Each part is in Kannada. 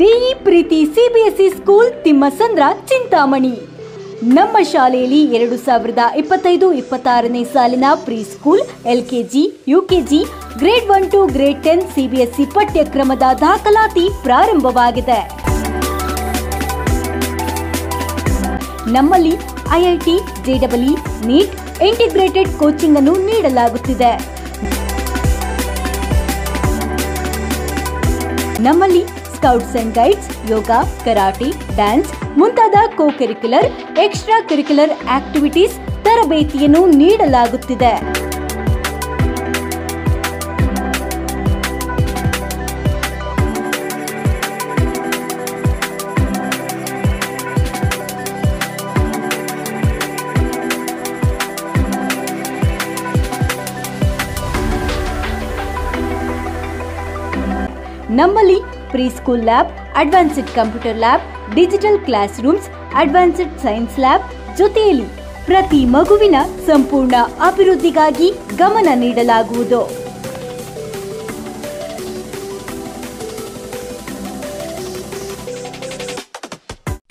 ದೇಯಿ ಪ್ರೀತಿ ಸಿಬಿಎಸ್ಇ ಸ್ಕೂಲ್ ತಿಮ್ಮಸಂದ್ರ ಚಿಂತಾಮಣಿ. ನಮ್ಮ ಶಾಲೆಯಲ್ಲಿ 2025-26ನೇ ಸಾಲಿನ pre school, LKG, UKG, grade 1 to grade 10 CBSE ಪಠ್ಯಕ್ರಮದ ದಾಖಲಾತಿ ಪ್ರಾರಂಭವಾಗಿದೆ. ನಮ್ಮಲ್ಲಿ IIT, JEE, NEET, integrated coaching ಅನ್ನು ನೀಡಲಾಗುತ್ತಿದೆ. ನಮ್ಮಲ್ಲಿ scouts and guides, yoga, karate, dance ಮುಂತಾದ co curricular, extra curricular activities ತರಬೇತಿಯನ್ನು ನೀಡಲಾಗುತ್ತಿದೆ. ನಮ್ಮಲ್ಲಿ pre school lab, advanced computer lab, digital class rooms, advanced science lab ಜೊತೆಯಲ್ಲಿ ಪ್ರತಿ ಮಗುವಿನ ಸಂಪೂರ್ಣ ಅಭಿವೃದ್ಧಿಗಾಗಿ ಗಮನ ನೀಡಲಾಗುವುದು.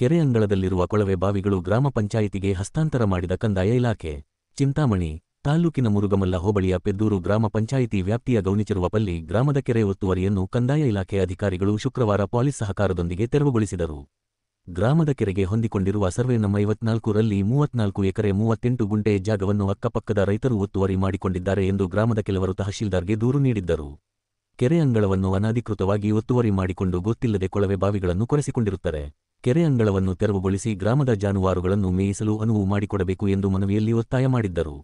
ಕೆರೆ ಅಂಗಳದಲ್ಲಿರುವ ಕೊಳವೆ ಬಾವಿಗಳು ಗ್ರಾಮ ಪಂಚಾಯಿತಿಗೆ ಹಸ್ತಾಂತರ ಮಾಡಿದ ಕಂದಾಯ ಇಲಾಖೆ. ಚಿಂತಾಮಣಿ ತಾಲ್ಲೂಕಿನ ಮುರುಗಮಲ್ಲ ಹೋಬಳಿಯ ಪೆದ್ದೂರು ಗ್ರಾಮ ಪಂಚಾಯಿತಿ ವ್ಯಾಪ್ತಿಯ ಗೌನಿಚಿರುವಪಲ್ಲಿ ಗ್ರಾಮದ ಕೆರೆ ಒತ್ತುವರಿಯನ್ನು ಕಂದಾಯ ಇಲಾಖೆ ಅಧಿಕಾರಿಗಳು ಶುಕ್ರವಾರ ಪೊಲೀಸ್ ಸಹಕಾರದೊಂದಿಗೆ ತೆರವುಗೊಳಿಸಿದರು. ಗ್ರಾಮದ ಕೆರೆಗೆ ಹೊಂದಿಕೊಂಡಿರುವ ಸರ್ವೆ ನಂ 54ರಲ್ಲಿ 34 ಎಕರೆ 38 ಗುಂಟೆ ಜಾಗವನ್ನು ಅಕ್ಕಪಕ್ಕದ ರೈತರು ಒತ್ತುವರಿ ಮಾಡಿಕೊಂಡಿದ್ದಾರೆ ಎಂದು ಗ್ರಾಮದ ಕೆಲವರು ತಹಶೀಲ್ದಾರ್ಗೆ ದೂರು ನೀಡಿದ್ದರು. ಕೆರೆ ಅಂಗಳವನ್ನು ಅನಧಿಕೃತವಾಗಿ ಒತ್ತುವರಿ ಮಾಡಿಕೊಂಡು ಗೊತ್ತಿಲ್ಲದೆ ಕೊಳವೆ ಬಾವಿಗಳನ್ನು ಕೊರೆಸಿಕೊಂಡಿರುತ್ತಾರೆ. ಕೆರೆ ಅಂಗಳವನ್ನು ತೆರವುಗೊಳಿಸಿ ಗ್ರಾಮದ ಜಾನುವಾರುಗಳನ್ನು ಮೇಯಿಸಲು ಅನುವು ಮಾಡಿಕೊಡಬೇಕು ಎಂದು ಮನವಿಯಲ್ಲಿ ಒತ್ತಾಯ ಮಾಡಿದ್ದರು.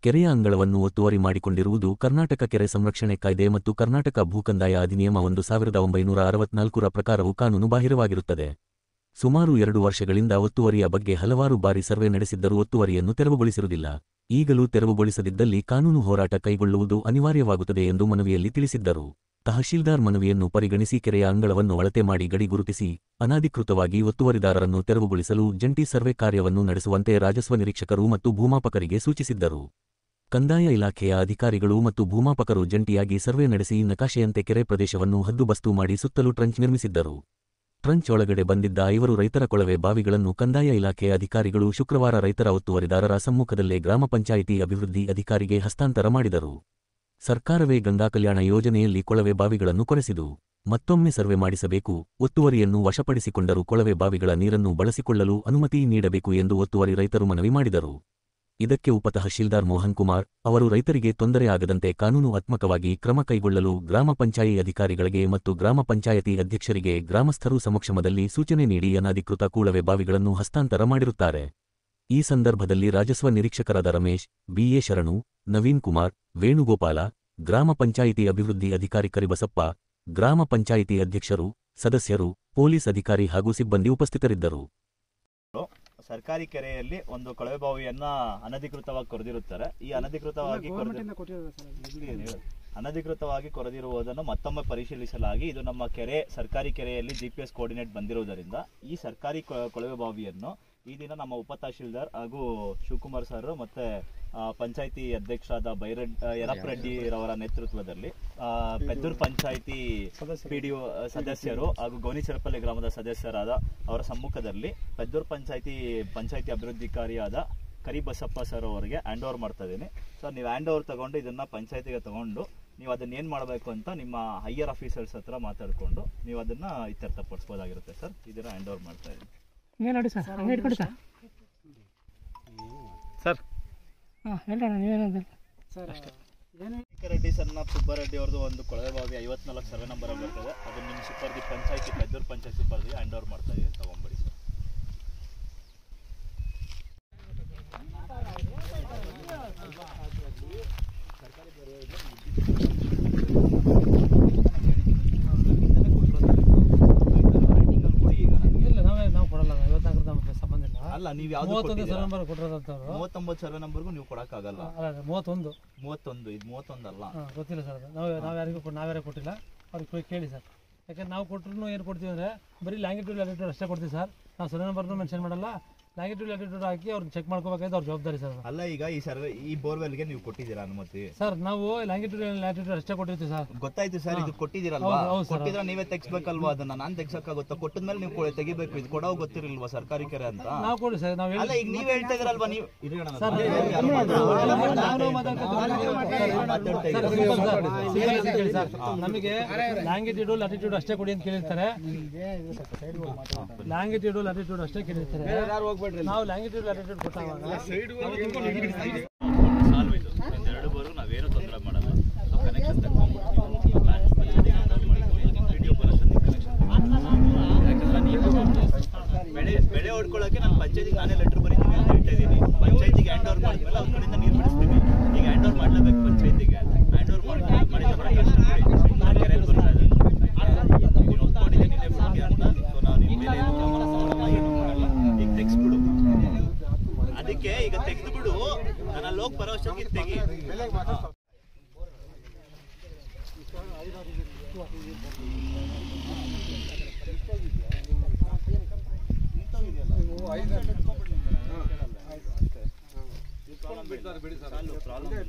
ಕೆರೆಯ ಅಂಗಳವನ್ನು ಒತ್ತುವರಿ ಮಾಡಿಕೊಂಡಿರುವುದು ಕರ್ನಾಟಕ ಕೆರೆ ಸಂರಕ್ಷಣೆ ಕಾಯ್ದೆ ಮತ್ತು ಕರ್ನಾಟಕ ಭೂಕಂದಾಯ ಅಧಿನಿಯಮ 1964ರ ಪ್ರಕಾರವು ಕಾನೂನು ಬಾಹಿರವಾಗಿರುತ್ತದೆ. ಸುಮಾರು 2 ವರ್ಷಗಳಿಂದ ಒತ್ತುವರಿಯ ಬಗ್ಗೆ ಹಲವಾರು ಬಾರಿ ಸರ್ವೆ ನಡೆಸಿದ್ದರೂ ಒತ್ತುವರಿಯನ್ನು ತೆರವುಗೊಳಿಸಿರುವುದಿಲ್ಲ. ಈಗಲೂ ತೆರವುಗೊಳಿಸದಿದ್ದಲ್ಲಿ ಕಾನೂನು ಹೋರಾಟ ಕೈಗೊಳ್ಳುವುದು ಅನಿವಾರ್ಯವಾಗುತ್ತದೆ ಎಂದು ಮನವಿಯಲ್ಲಿ ತಿಳಿಸಿದ್ದರು. ತಹಶೀಲ್ದಾರ್ ಮನವಿಯನ್ನು ಪರಿಗಣಿಸಿ ಕೆರೆಯ ಅಂಗಳವನ್ನು ಅಳತೆ ಮಾಡಿ ಗಡಿ ಗುರುತಿಸಿ ಅನಧಿಕೃತವಾಗಿ ಒತ್ತುವರಿದಾರರನ್ನು ತೆರವುಗೊಳಿಸಲು ಜಂಟಿ ಸರ್ವೆ ಕಾರ್ಯವನ್ನು ನಡೆಸುವಂತೆ ರಾಜಸ್ವ ನಿರೀಕ್ಷಕರು ಮತ್ತು ಭೂಮಾಪಕರಿಗೆ ಸೂಚಿಸಿದ್ದರು. ಕಂದಾಯ ಇಲಾಖೆಯ ಅಧಿಕಾರಿಗಳು ಮತ್ತು ಭೂಮಾಪಕರು ಜಂಟಿಯಾಗಿ ಸರ್ವೆ ನಡೆಸಿ ನಕಾಶೆಯಂತೆ ಕೆರೆ ಪ್ರದೇಶವನ್ನು ಹದ್ದುಬಸ್ತು ಮಾಡಿ ಸುತ್ತಲೂ ಟ್ರಂಚ್ ನಿರ್ಮಿಸಿದ್ದರು. ಟ್ರಂಚ್ ಒಳಗಡೆ ಬಂದಿದ್ದ 5 ರೈತರ ಕೊಳವೆ ಬಾವಿಗಳನ್ನು ಕಂದಾಯ ಇಲಾಖೆಯ ಅಧಿಕಾರಿಗಳು ಶುಕ್ರವಾರ ರೈತರ ಒತ್ತುವರಿದಾರರ ಸಮ್ಮುಖದಲ್ಲೇ ಗ್ರಾಮ ಪಂಚಾಯಿತಿ ಅಭಿವೃದ್ಧಿ ಅಧಿಕಾರಿಗೆ ಹಸ್ತಾಂತರ ಮಾಡಿದರು. ಸರ್ಕಾರವೇ ಗಂಗಾ ಕಲ್ಯಾಣ ಯೋಜನೆಯಲ್ಲಿ ಕೊಳವೆ ಬಾವಿಗಳನ್ನು ಕೊರೆಸಿದು ಮತ್ತೊಮ್ಮೆ ಸರ್ವೆ ಮಾಡಿಸಬೇಕು, ಒತ್ತುವರಿಯನ್ನು ವಶಪಡಿಸಿಕೊಂಡರೂ ಕೊಳವೆ ಬಾವಿಗಳ ನೀರನ್ನು ಬಳಸಿಕೊಳ್ಳಲು ಅನುಮತಿ ನೀಡಬೇಕು ಎಂದು ಒತ್ತುವರಿ ರೈತರು ಮನವಿ ಮಾಡಿದರು. ಇದಕ್ಕೆ ಉಪತಹಶೀಲ್ದಾರ್ ಮೋಹನ್ ಕುಮಾರ್ ಅವರು ರೈತರಿಗೆ ತೊಂದರೆ ಆಗದಂತೆ ಕಾನೂನಾತ್ಮಕವಾಗಿ ಕ್ರಮ ಕೈಗೊಳ್ಳಲು ಗ್ರಾಮ ಪಂಚಾಯಿ ಅಧಿಕಾರಿಗಳಿಗೆ ಮತ್ತು ಗ್ರಾಮ ಪಂಚಾಯತಿ ಅಧ್ಯಕ್ಷರಿಗೆ ಗ್ರಾಮಸ್ಥರು ಸಮಕ್ಷಮದಲ್ಲಿ ಸೂಚನೆ ನೀಡಿ ಅನಧಿಕೃತ ಕೊಳವೆ ಬಾವಿಗಳನ್ನು ಹಸ್ತಾಂತರ ಮಾಡಿರುತ್ತಾರೆ. ಈ ಸಂದರ್ಭದಲ್ಲಿ ರಾಜಸ್ವ ನಿರೀಕ್ಷಕರಾದ ರಮೇಶ್, ಬಿಎ ಶರಣು, ನವೀನ್ ಕುಮಾರ್, ವೇಣುಗೋಪಾಲ, ಗ್ರಾಮ ಪಂಚಾಯಿತಿ ಅಭಿವೃದ್ಧಿ ಅಧಿಕಾರಿ ಕರಿಬಸಪ್ಪ, ಗ್ರಾಮ ಪಂಚಾಯಿತಿ ಅಧ್ಯಕ್ಷರು, ಸದಸ್ಯರು, ಪೊಲೀಸ್ ಅಧಿಕಾರಿ ಹಾಗೂ ಸಿಬ್ಬಂದಿ ಉಪಸ್ಥಿತರಿದ್ದರು. ಸರ್ಕಾರಿ ಕೆರೆಯಲ್ಲಿ ಒಂದು ಕೊಳವೆ ಬಾವಿಯನ್ನ ಅನಧಿಕೃತವಾಗಿ ಕೊರೆದಿರುತ್ತಾರೆ. ಈ ಅನಧಿಕೃತವಾಗಿ ಕೊರೆದಿರುವುದನ್ನು ಮತ್ತೊಮ್ಮೆ ಪರಿಶೀಲಿಸಲಾಗಿ ಇದು ನಮ್ಮ ಸರ್ಕಾರಿ ಕೆರೆಯಲ್ಲಿ GPS ಕೋಆರ್ಡಿನೇಟ್ ಬಂದಿರುವುದರಿಂದ ಈ ಸರ್ಕಾರಿ ಕೊಳವೆ ಬಾವಿಯನ್ನು ಈ ದಿನ ನಮ್ಮ ಉಪತಹಶೀಲ್ದಾರ್ ಹಾಗೂ ಶಿವಕುಮಾರ್ ಸರ್ ಮತ್ತೆ ಪಂಚಾಯಿತಿ ಅಧ್ಯಕ್ಷರಾದ ಯರಪ್ಪ ರೆಡ್ಡಿ ರವರ ನೇತೃತ್ವದಲ್ಲಿ ಪೆದ್ದೂರು ಪಂಚಾಯಿತಿ PDO ಸದಸ್ಯರು ಹಾಗೂ ಗೌನಿಚಿರಪಲ್ಲಿ ಗ್ರಾಮದ ಸದಸ್ಯರಾದ ಅವರ ಸಮ್ಮುಖದಲ್ಲಿ ಪೆದ್ದೂರು ಪಂಚಾಯಿತಿ ಅಭಿವೃದ್ಧಿಕಾರಿಯಾದ ಕರಿಬಸಪ್ಪ ಸರ್ ಅವರಿಗೆ ಹ್ಯಾಂಡ್ ಓವರ್ ಮಾಡ್ತಾ ಇದ್ದೀನಿ. ಸರ್, ನೀವು ಹ್ಯಾಂಡ್ ಓವರ್ ತಗೊಂಡು ಇದನ್ನ ಪಂಚಾಯತಿಗೆ ತಗೊಂಡು ನೀವು ಅದನ್ನ ಏನ್ ಮಾಡಬೇಕು ಅಂತ ನಿಮ್ಮ ಹೈಯರ್ ಆಫೀಸರ್ಸ್ ಹತ್ರ ಮಾತಾಡ್ಕೊಂಡು ನೀವು ಅದನ್ನ ಇತ್ಯರ್ಥಪಡಿಸಬಹುದಾಗಿರುತ್ತೆ. ಸರ್, ಇದನ್ನ ಹ್ಯಾಂಡ್ ಓವರ್ ಮಾಡ್ತಾ ಇದ್ದೀನಿ. ನೋಡಿ ಸರ್, ಹಂಗೆ ಇಟ್ಕೊಡಿ ಸರ್. ಸರ್, ಹೇಳೋಣ ನೀವೇನಂದ್ರೆ ಸರ್ ಅಷ್ಟೇ. ರೆಡ್ಡಿ ಸಣ್ಣ ಸುಬ್ಬರೆಡ್ಡಿ ಅವ್ರದ್ದು ಒಂದು ಕೊಳವೆ ಬಾವಿ 54 ಸರ್ವೆ ನಂಬರ್ ಬರ್ತದೆ. ಅದನ್ನ ನಿಮ್ಮ ಸುಪರ್ದಿ ಪಂಚಾಯತಿ ಪೆದ್ದೂರು ಪಂಚಾಯತ್ ಸುಪರ್ದಿ ಹ್ಯಾಂಡ್ ಓವರ್ ಮಾಡ್ತಾ ಇದ್ದೀನಿ, ತಗೊಂಡ್ಬಿಡಿ ಸರ್. ಅಲ್ಲ, ನೀವು ಯಾವ್ದು 39 ಸರ್ವೆ ನಂಬರ್ಗೂ ನೀವು ಕೊಡಕ್ಕಾಗಲ್ಲ. 31 ಇದು 31 ಅಲ್ಲ, ಗೊತ್ತಿಲ್ಲ ಸರ್. ನಾವ್ಯಾರೇ ಕೊಟ್ಟಿಲ್ಲ, ಅವ್ರಿಗೆ ಕೇಳಿ ಸರ್. ಯಾಕಂದ್ರೆ ನಾವು ಕೊಟ್ಟರು ಏನು ಕೊಡ್ತೀವಿ ಅಂದರೆ ಬರೀ ಲ್ಯಾಂಗಿಟ್ಯೂಡ್ ಲ್ಯಾಟಿಟ್ಯೂಡ್ ಅಷ್ಟೇ ಕೊಡ್ತೀವಿ ಸರ್. ನಾವು ಸರ್ವೆ ನಂಬರ್ನು ಮೆನ್ಷನ್ ಮಾಡಲ್ಲ, ಲ್ಯಾಂಗಿಟ್ಯೂಡ್ ಲ್ಯಾಟಿಟ್ಯೂಡ್ ಹಾಕಿ ಅವ್ರಿಗೆ ಚೆಕ್ ಮಾಡ್ಕೋಬೇಕಾದ್ರೆ ಅವ್ರ ಜವಾಬ್ದಾರಿ ಸರ್. ಅಲ್ಲ, ಈಗ ಈ ಸರ್ವೆ ಈ ಬೋರ್ವೆಲ್ಗೆ ನೀವು ಕೊಟ್ಟಿದ್ದೀರಾ ಅನುಮತಿ? ಸರ್ ನಾವು ಲ್ಯಾಂಗಿಟ್ಯೂಡ್ ಲ್ಯಾಟಿಟ್ಯೂಡ್ ಅಷ್ಟೇ ಕೊಟ್ಟಿರ್ತೀವಿ ಸರ್. ಗೊತ್ತಾಯ್ತು ಸರ್, ಇದು ಕೊಟ್ಟಿದ್ದೀರಲ್ವಾ? ಕೊಟ್ಟಿದ್ರೆ ನೀವೇ ತೆಗಿಸ್ಬೇಕಲ್ವಾ ಅದನ್ನ? ನಾನ್ ತೆಗ್ಸಕ್ಕಾಗುತ್ತಾ? ಕೊಟ್ಟಿದ್ಮೇಲೆ ನೀವು ತೆಗಿಬೇಕು. ಇದು ಕೊಡೋ ಗೊತ್ತಿರಲ್ವಾ ಸರ್ಕಾರಿ ಕೆರೆ ಅಂತ? ನಾವು ಕೊಡಿ ಸರ್. ನಾವು ಅಲ್ಲ, ಈಗ ನೀವ್ ಹೇಳ್ತಾ ಇದ್ರಲ್ವಾ, ನೀವು ನಮಗೆ ಲ್ಯಾಂಗಿಟ್ಯೂಡ್ ಲ್ಯಾಟಿಟ್ಯೂಡ್ ಅಷ್ಟೇ ಕೊಡಿ ಅಂತ ಕೇಳಿರ್ತಾರೆ. ಲ್ಯಾಂಗಿಟ್ಯೂಡ್ ಲ್ಯಾಟಿಟ್ಯೂಡ್ ಅಷ್ಟೇ ಕೇಳಿರ್ತಾರೆ. ನಾವು ಲ್ಯಾಂಗಿಟ್ಯೂಡ್ ಲ್ಯಾಟಿಟ್ಯೂಡ್ ಕೊಟ್ಟಾಗ ಎರಡು ಬೋರ್ಗೂ ನಾವೇನು ತೊಂದರೆ ಮಾಡಲ್ಲ. ಕನೆಕ್ಷನ್ ತಗೊಂಡ್ಬಿಡ್ತೀವಿ. ಬೆಳೆ ಹೊಡ್ಕೊಳ್ಳೋಕೆ ನಾನು ಪಂಚಾಯತಿಗೆ ನಾನೇ ಲೆಟರ್ ಬರೀತೀನಿ ಅಂತ ಹೇಳ್ತಾ ಇದ್ದೀನಿ. ಪಂಚಾಯತಿಗೆ ಹ್ಯಾಂಡ್ ಓವರ್ ಮಾಡಿದ್ಮೇಲೆ ಅವ್ರ ಕಡೆಯಿಂದ ನೀರು ಬಿಡಿಸ್ತೀವಿ. ಈಗ ಹ್ಯಾಂಡ್ ಓವರ್ ಮಾಡಲೇಬೇಕು ಪಂಚಾಯತಿಗೆ. ಹ್ಯಾಂಡ್ ಓವರ್ ಮಾಡಿದ್ರೆ ಕೆರೆಯಲ್ಲಿ ಬರ್ತಾ ಇದೆ. ನೀನು ಒಪ್ಕೊಂಡಿದ್ದೆ ನೀನೇ ಬಿಡ್ತೀಯ ಅಂತ. ಸೊ ನಾವು ನಿಮ್ಮ ಮೇಲೆ ಏನು ಗಮನ ತಗೊಳ್ಳಲ್ಲ, ಏನು ಮಾಡಲ್ಲ. ಈಗ ತೆಗ್ಸ್ಬಿಡು. ಅದಕ್ಕೆ ಈಗ ತೆಗೆದು ಬಿಡು. ನಾನು ಅಲ್ಲಿ ಹೋಗಿ ಬರೋಷ್ಟಕ್ಕೆ ತೆಗಿ. ಪ್ರಾಬ್ಲಮ್